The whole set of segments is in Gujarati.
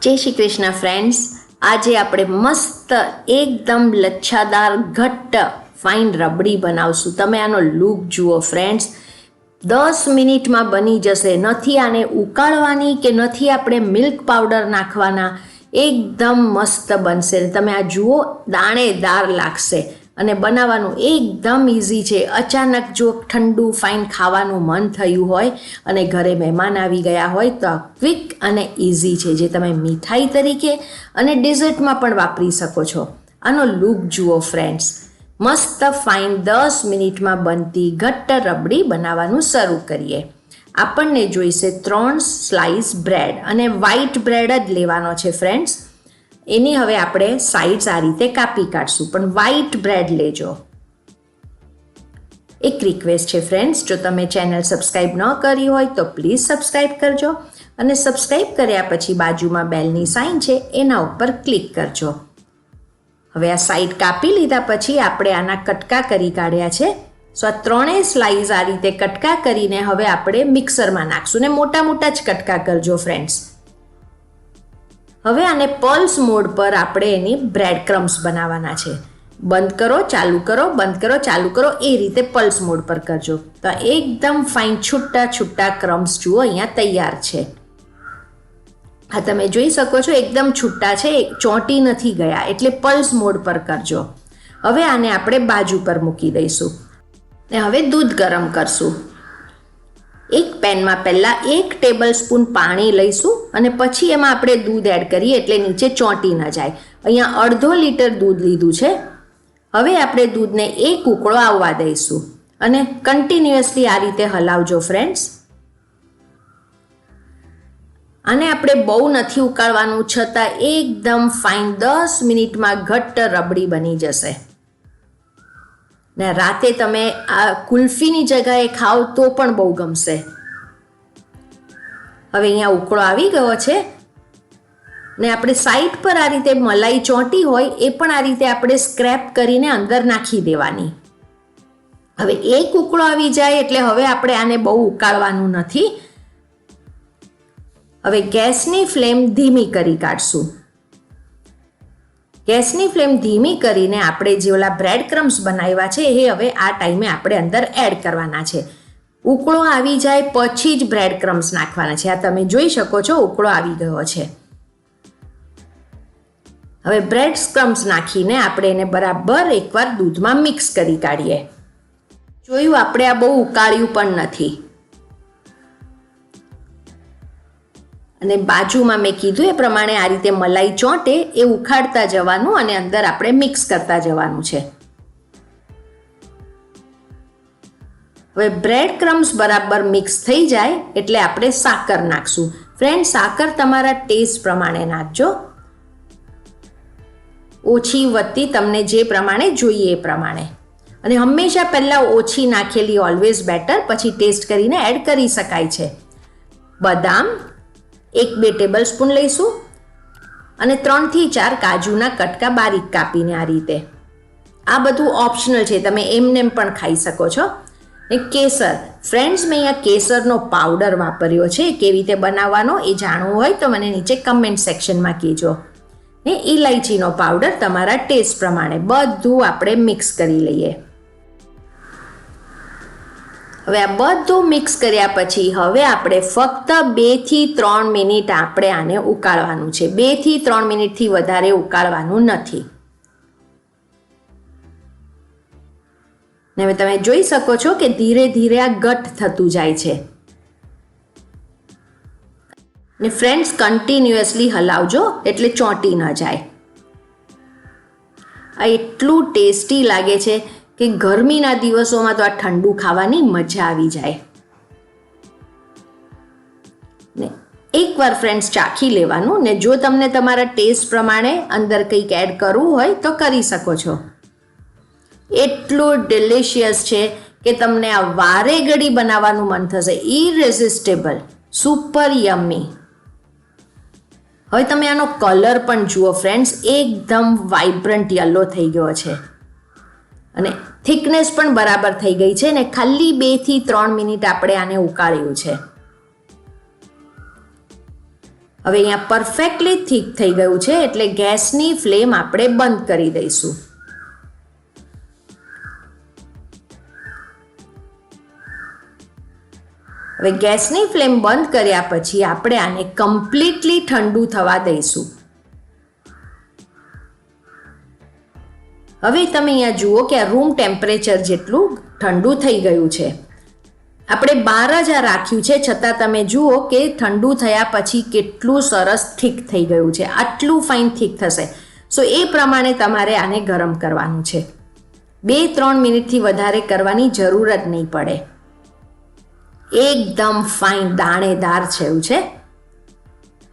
જય શ્રી કૃષ્ણ ફ્રેન્ડ્સ. આજે આપણે મસ્ત એકદમ લચ્છાદાર ઘટ્ટ ફાઇન રબડી બનાવશું. તમે આનો લુક જુઓ ફ્રેન્ડ્સ, 10 મિનિટમાં બની જશે. નથી આને ઉકાળવાની કે નથી આપણે મિલ્ક પાવડર નાખવાના, એકદમ મસ્ત બનશે. તમે આ જુઓ, દાણેદાર લાગશે અને બનાવવાનું એકદમ ઇઝી છે. અચાનક જો ઠંડુ ફાઇન ખાવાનું મન થયું હોય અને ઘરે મહેમાન આવી ગયા હોય તો આ ક્વિક અને ઇઝી છે, જે તમે મીઠાઈ તરીકે અને ડેઝર્ટમાં પણ વાપરી શકો છો. આનો લુક જુઓ ફ્રેન્ડ્સ, મસ્ત ફાઇન 10 મિનિટમાં બનતી ઘટ્ટ રબડી બનાવવાનું શરૂ કરીએ. આપણને જોઈશે 3 સ્લાઇસ બ્રેડ અને વ્હાઈટ બ્રેડ જ લેવાનો છે ફ્રેન્ડ્સ. એની હવે આપણે સાઈડ્સ આ રીતે કાપી કાઢશું, પણ વ્હાઈટ બ્રેડ લેજો. એક રિક્વેસ્ટ છે ફ્રેન્ડ્સ, જો તમે ચેનલ સબસ્ક્રાઈબ ન કરી હોય તો પ્લીઝ સબસ્ક્રાઈબ કરજો અને સબસ્ક્રાઈબ કર્યા પછી બાજુમાં બેલની સાઇન છે એના ઉપર ક્લિક કરજો. હવે આ સાઈડ કાપી લીધા પછી આપણે આના કટકા કરી કાઢ્યા છે. સો આ 3 સ્લાઇસ આ રીતે કટકા કરીને હવે આપણે મિક્સરમાં નાખશું ને મોટા મોટા જ કટકા કરજો ફ્રેન્ડ્સ. હવે આને પલ્સ મોડ પર આપણે એની બ્રેડ ક્રમ્સ બનાવવાના છે. બંધ કરો ચાલુ કરો, બંધ કરો ચાલુ કરો, એ રીતે પલ્સ મોડ પર કરજો. તો એકદમ ફાઇન છૂટા છૂટા ક્રમ્સ જુઓ અહીંયા તૈયાર છે. આ તમે જોઈ શકો છો એકદમ છૂટા છે, ચોંટી નથી ગયા, એટલે પલ્સ મોડ પર કરજો. હવે આને આપણે બાજુ પર મૂકી દઈશું ને હવે દૂધ ગરમ કરશું. એક પેનમાં પહેલાં 1 ટેબલ સ્પૂન પાણી લઈશું અને પછી એમાં આપણે દૂધ એડ કરીએ એટલે નીચે ચોંટી ન જાય. અહીંયા 1/2 લીટર દૂધ લીધું છે. હવે આપણે દૂધને 1 ઉકળો આવવા દઈશું અને કન્ટિન્યુઅસલી આ રીતે હલાવજો ફ્રેન્ડ્સ. આને આપણે બહુ નથી ઉકાળવાનું, છતાં એકદમ ફાઇન 10 મિનિટમાં ઘટ્ટ રબડી બની જશે. ને રાતે તમે આ કુલ્ફીની જગ્યાએ ખાઓ તો પણ બહુ ગમશે. હવે અહીંયા ઉકળો આવી ગયો છે ને આપણે સાઈડ પર આ રીતે મલાઈ ચોંટી હોય એ પણ આ રીતે આપણે સ્ક્રેપ કરીને અંદર નાખી દેવાની. હવે 1 ઉકળો આવી જાય એટલે હવે આપણે આને બહુ ઉકાળવાનું નથી. હવે ગેસની ફ્લેમ ધીમી કરી કાઢશું. ગેસની ફ્લેમ ધીમી કરીને આપણે જે ઓલા બ્રેડ ક્રમ્સ બનાવ્યા છે એ હવે આ ટાઈમે આપણે અંદર એડ કરવાના છે. ઉકળો આવી જાય પછી જ બ્રેડ ક્રમ્સ નાખવાના છે. આ તમે જોઈ શકો છો ઉકળો આવી ગયો છે. હવે બ્રેડ ક્રમ્સ નાખીને આપણે એને બરાબર એકવાર દૂધમાં મિક્સ કરી કાઢીએ. જોયું, આપણે આ બહુ ઉકાળ્યું પણ નથી. અને બાજુમાં મેં કીધું એ પ્રમાણે આ રીતે મલાઈ ચોંટે એ ઉખાડતા જવાનું અને અંદર આપણે મિક્સ કરતા જવાનું છે. હવે બ્રેડ ક્રમ્સ બરાબર મિક્સ થઈ જાય એટલે આપણે સાકર નાખશું. ફ્રેન્ડ, સાકર તમારા ટેસ્ટ પ્રમાણે નાખજો, ઓછી વધતી તમને જે પ્રમાણે જોઈએ એ પ્રમાણે. અને હંમેશા પહેલાં ઓછી નાખેલી ઓલવેઝ બેટર, પછી ટેસ્ટ કરીને એડ કરી શકાય છે. બદામ 1-2 ટેબલ સ્પૂન લઈશું અને 3 થી 4 કાજુના કટકા બારીક કાપીને આ રીતે. આ બધું ઓપ્શનલ છે, તમે એમને પણ ખાઈ શકો છો. ને કેસર, ફ્રેન્ડ્સ મેં અહીંયા કેસરનો પાવડર વાપર્યો છે. કેવી રીતે બનાવવાનો એ જાણવું હોય તો મને નીચે કમેન્ટ સેક્શનમાં કહેજો. ને ઇલાયચીનો પાવડર તમારા ટેસ્ટ પ્રમાણે બધું આપણે મિક્સ કરી લઈએ. હવે આ બધું મિક્સ કર્યા પછી હવે આપણે ફક્ત 2 થી 3 મિનિટ આપણે આને ઉકાળવાનું છે. 2 થી 3 મિનિટથી વધારે ઉકાળવાનું નથી. ને હવે તમે જોઈ શકો છો કે ધીરે ધીરે આ ઘટ્ટ થતું જાય છે. ને ફ્રેન્ડ્સ, કન્ટિન્યુઅસલી હલાવજો એટલે ચોંટી ન જાય. આ એટલું ટેસ્ટી લાગે છે કે ગરમીના દિવસોમાં તો આ ઠંડુ ખાવાની મજા આવી જાય. ને એકવાર ફ્રેન્ડ્સ ચાખી લેવાનું, ને જો તમને તમારા ટેસ્ટ પ્રમાણે અંદર કંઈક એડ કરવું હોય તો કરી શકો છો. એટલું ડિલિશિયસ છે કે તમને આ વારે ઘડી બનાવવાનું મન થશે. ઇરેઝિસ્ટેબલ, સુપર યમ્મી. હવે તમે આનો કલર પણ જુઓ ફ્રેન્ડ્સ, એકદમ વાઇબ્રન્ટ યલો થઈ ગયો છે અને થિકનેસ પણ બરાબર થઈ ગઈ છે. ને ખાલી 2 થી 3 મિનિટ આપણે આને ઉકાળ્યું છે. હવે અહીંયા પરફેક્ટલી થીક થઈ ગયું છે, એટલે ગેસની ફ્લેમ આપણે બંધ કરી દઈશું. હવે ગેસની ફ્લેમ બંધ કર્યા પછી આપણે આને કમ્પ્લીટલી ઠંડુ થવા દઈશું. હવે તમે અહીંયા જુઓ કે આ રૂમ ટેમ્પરેચર જેટલું ઠંડુ થઈ ગયું છે. આપણે 12 જ રાખ્યું છે, છતાં તમે જુઓ કે ઠંડુ થયા પછી કેટલું સરસ થીક થઈ ગયું છે. આટલું ફાઇન થીક થશે. સો એ પ્રમાણે તમારે આને ગરમ કરવાનું છે. 2-3 મિનિટથી વધારે કરવાની જરૂર જ નહીં પડે. એકદમ ફાઇન દાણેદાર છે એવું છે.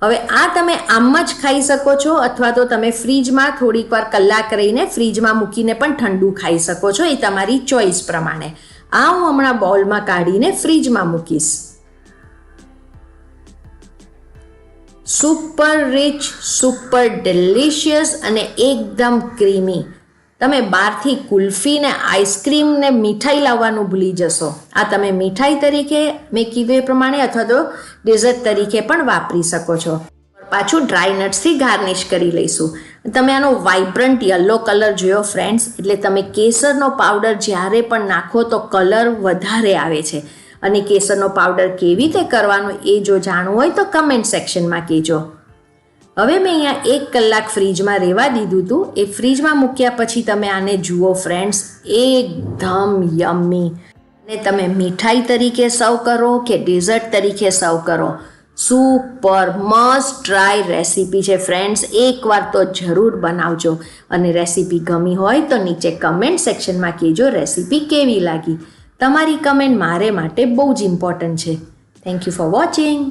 હવે આ તમે આમ જ ખાઈ શકો છો, અથવા તો તમે ફ્રીજમાં થોડીક વાર કલાક રહીને ફ્રીજમાં મૂકીને પણ ઠંડુ ખાઈ શકો છો. એ તમારી ચોઈસ પ્રમાણે. આ હું હમણાં બાઉલમાં કાઢીને ફ્રીજમાં મૂકીશ. સુપર રીચ, સુપર ડિલિશિયસ અને એકદમ ક્રીમી. તમે બહારથી કુલ્ફી ને આઈસ્ક્રીમ ને મીઠાઈ લાવવાનું ભૂલી જશો. આ તમે મીઠાઈ તરીકે મેં કીધું એ પ્રમાણે અથવા તો ડેઝર્ટ તરીકે પણ વાપરી શકો છો. પાછું ડ્રાય નટ્સથી ગાર્નિશ કરી લઈશું. તમે આનો વાઇબ્રન્ટ યલો કલર જોયો ફ્રેન્ડ્સ, એટલે તમે કેસરનો પાવડર જ્યારે પણ નાખો તો કલર વધારે આવે છે. અને કેસરનો પાવડર કેવી રીતે કરવાનો એ જો જાણવું હોય તો કમેન્ટ સેક્શનમાં કહેજો. હવે મેં અહીંયા 1 કલાક ફ્રીજમાં રહેવા દીધું હતું. એ ફ્રીજમાં મૂક્યા પછી તમે આને જુઓ ફ્રેન્ડ્સ, એકદમ યમ્મી. અને તમે મીઠાઈ તરીકે સર્વ કરો કે ડેઝર્ટ તરીકે સર્વ કરો, સુપર મસ્ટ ટ્રાય રેસીપી છે ફ્રેન્ડ્સ. એકવાર તો જરૂર બનાવજો. અને રેસીપી ગમી હોય તો નીચે કમેન્ટ સેક્શનમાં કહેજો રેસીપી કેવી લાગી. તમારી કમેન્ટ મારે માટે બહુ જ ઇમ્પોર્ટન્ટ છે. Thank you for watching.